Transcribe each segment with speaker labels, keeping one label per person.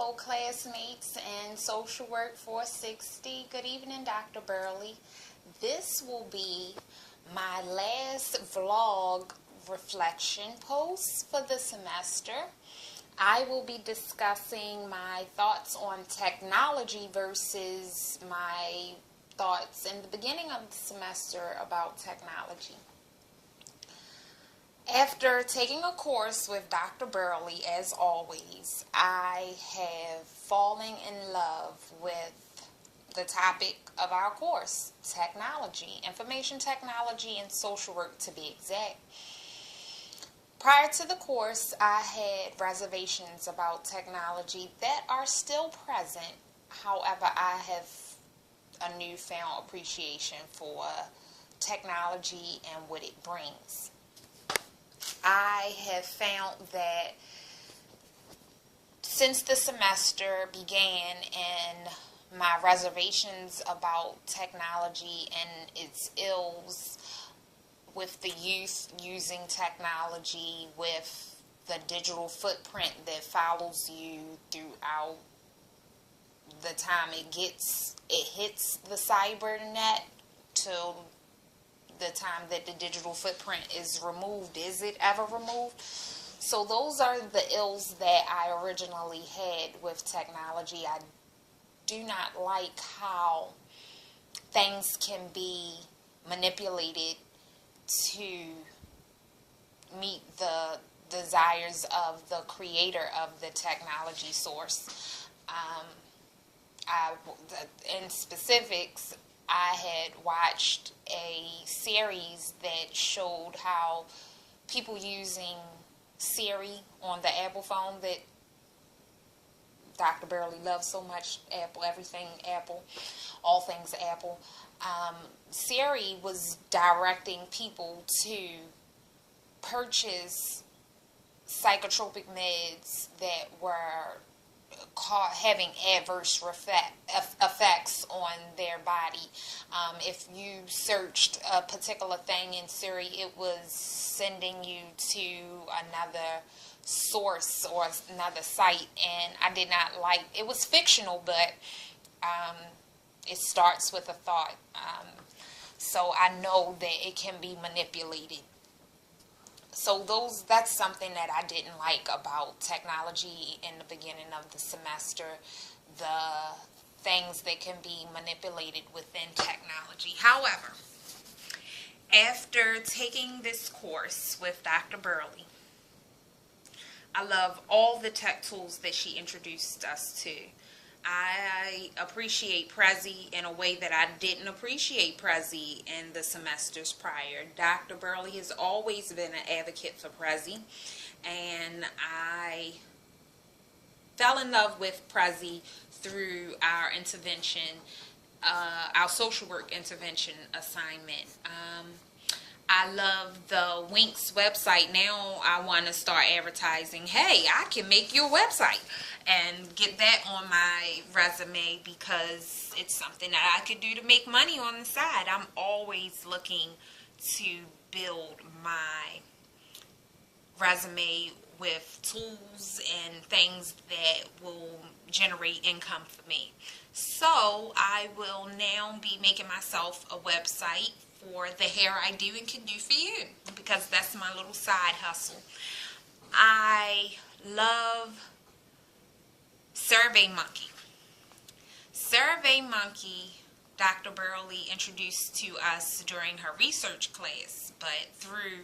Speaker 1: Hello, classmates and Social Work 460. Good evening, Dr. Burley. This will be my last vlog reflection post for the semester. I will be discussing my thoughts on technology versus my thoughts in the beginning of the semester about technology. After taking a course with Dr. Burley, as always, I have fallen in love with the topic of our course, technology, information technology, and social work to be exact. Prior to the course, I had reservations about technology that are still present. However, I have a newfound appreciation for technology and what it brings. I have found that since the semester began and my reservations about technology and its ills with the youth using technology, with the digital footprint that follows you throughout the time it hits the cyber net till the time that the digital footprint is removed. Is it ever removed? So those are the ills that I originally had with technology. I do not like how things can be manipulated to meet the desires of the creator of the technology source. In specifics, I had watched a series that showed how people using Siri on the Apple phone that Dr. Burley loves so much, Apple, everything Apple, all things Apple. Siri was directing people to purchase psychotropic meds that were having adverse effects on their body. If you searched a particular thing in Siri, it was sending you to another source or another site, and I did not like it. Was fictional, but it starts with a thought, so I know that it can be manipulated. So that's something that I didn't like about technology in the beginning of the semester, the things that can be manipulated within technology. However, after taking this course with Dr. Burley, I love all the tech tools that she introduced us to. I appreciate Prezi in a way that I didn't appreciate Prezi in the semesters prior. Dr. Burley has always been an advocate for Prezi, and I fell in love with Prezi through our intervention, our social work intervention assignment. I love the Winx website. Now I want to start advertising, hey, I can make your website and get that on my resume because it's something that I could do to make money on the side. I'm always looking to build my resume with tools and things that will generate income for me. So I will now be making myself a website for the hair I do and can do for you, because that's my little side hustle. I love SurveyMonkey. SurveyMonkey, Dr. Burley introduced to us during her research class, but through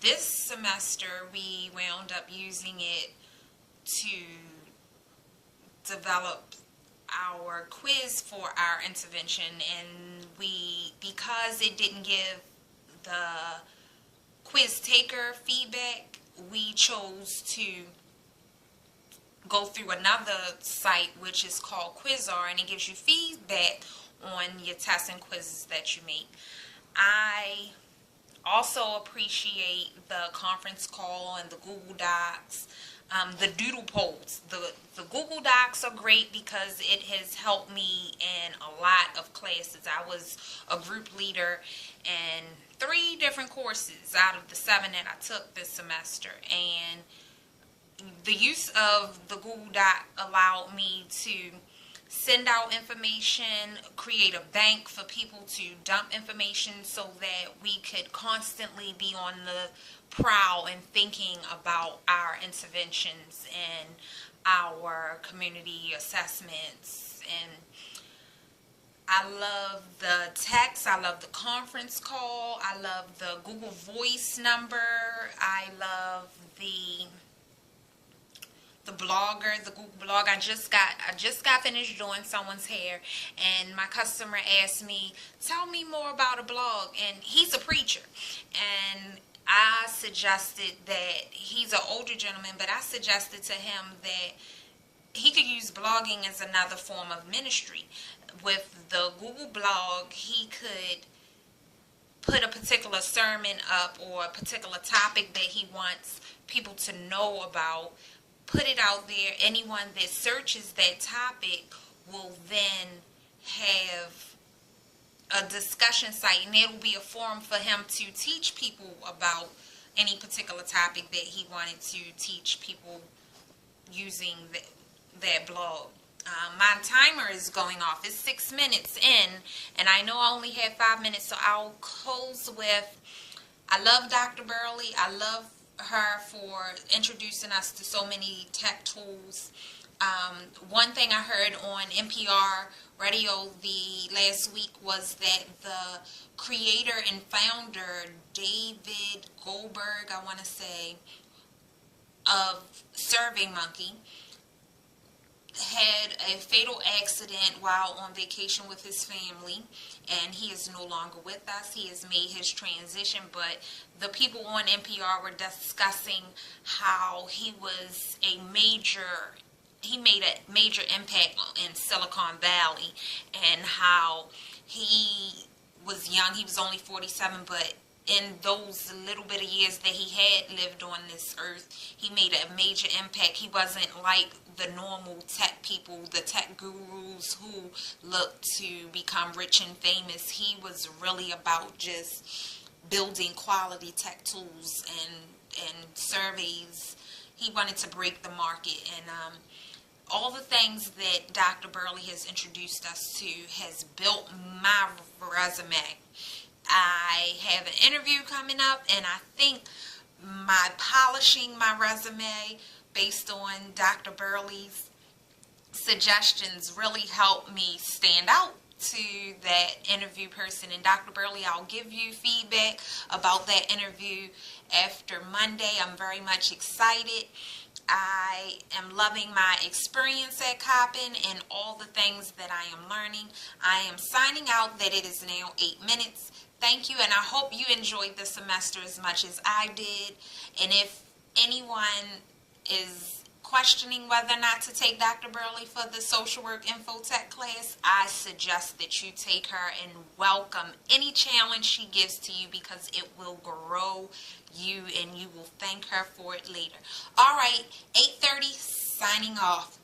Speaker 1: this semester we wound up using it to develop our quiz for our intervention, and because it didn't give the quiz taker feedback, we chose to go through another site which is called Quizar, and it gives you feedback on your tests and quizzes that you make. I also appreciate the conference call and the Google Docs. The doodle polls. The Google Docs are great because it has helped me in a lot of classes. I was a group leader in 3 different courses out of the 7 that I took this semester, and the use of the Google Doc allowed me to send out information, create a bank for people to dump information so that we could constantly be on the prowl and thinking about our interventions and our community assessments. And I love the text, I love the conference call, I love the Google Voice number, I love the blogger, the Google blog. I just got finished doing someone's hair, and my customer asked me, tell me more about a blog. And he's a preacher, and I suggested that, he's an older gentleman, but I suggested to him that he could use blogging as another form of ministry. With the Google blog, he could put a particular sermon up or a particular topic that he wants people to know about, put it out there. Anyone that searches that topic will then have a discussion site, and it'll be a forum for him to teach people about any particular topic that he wanted to teach people using that blog. My timer is going off. It's 6 minutes in, and I know I only have 5 minutes, so I'll close with, I love Dr. Burley. I love her for introducing us to so many tech tools. One thing I heard on NPR radio the last week was that the creator and founder, David Goldberg, I want to say, of SurveyMonkey, had a fatal accident while on vacation with his family, and he is no longer with us. He has made his transition, but the people on NPR were discussing how he made a major impact in Silicon Valley, and how he was young. He was only 47, but in those little bit of years that he had lived on this earth, he made a major impact. He wasn't like the normal tech people, the tech gurus who look to become rich and famous. He was really about just building quality tech tools and surveys. He wanted to break the market, and all the things that Dr. Burley has introduced us to has built my resume. I have an interview coming up, and I think my polishing my resume based on Dr. Burley's suggestions really helped me stand out to that interview person. And Dr. Burley, I'll give you feedback about that interview after Monday. I'm very much excited. I am loving my experience at Coppin and all the things that I am learning. I am signing out that it is now 8 minutes. Thank you, and I hope you enjoyed the semester as much as I did. And if anyone is questioning whether or not to take Dr. Burley for the social work infotech class, I suggest that you take her and welcome any challenge she gives to you, because it will grow you and you will thank her for it later. All right, 8:30, signing off.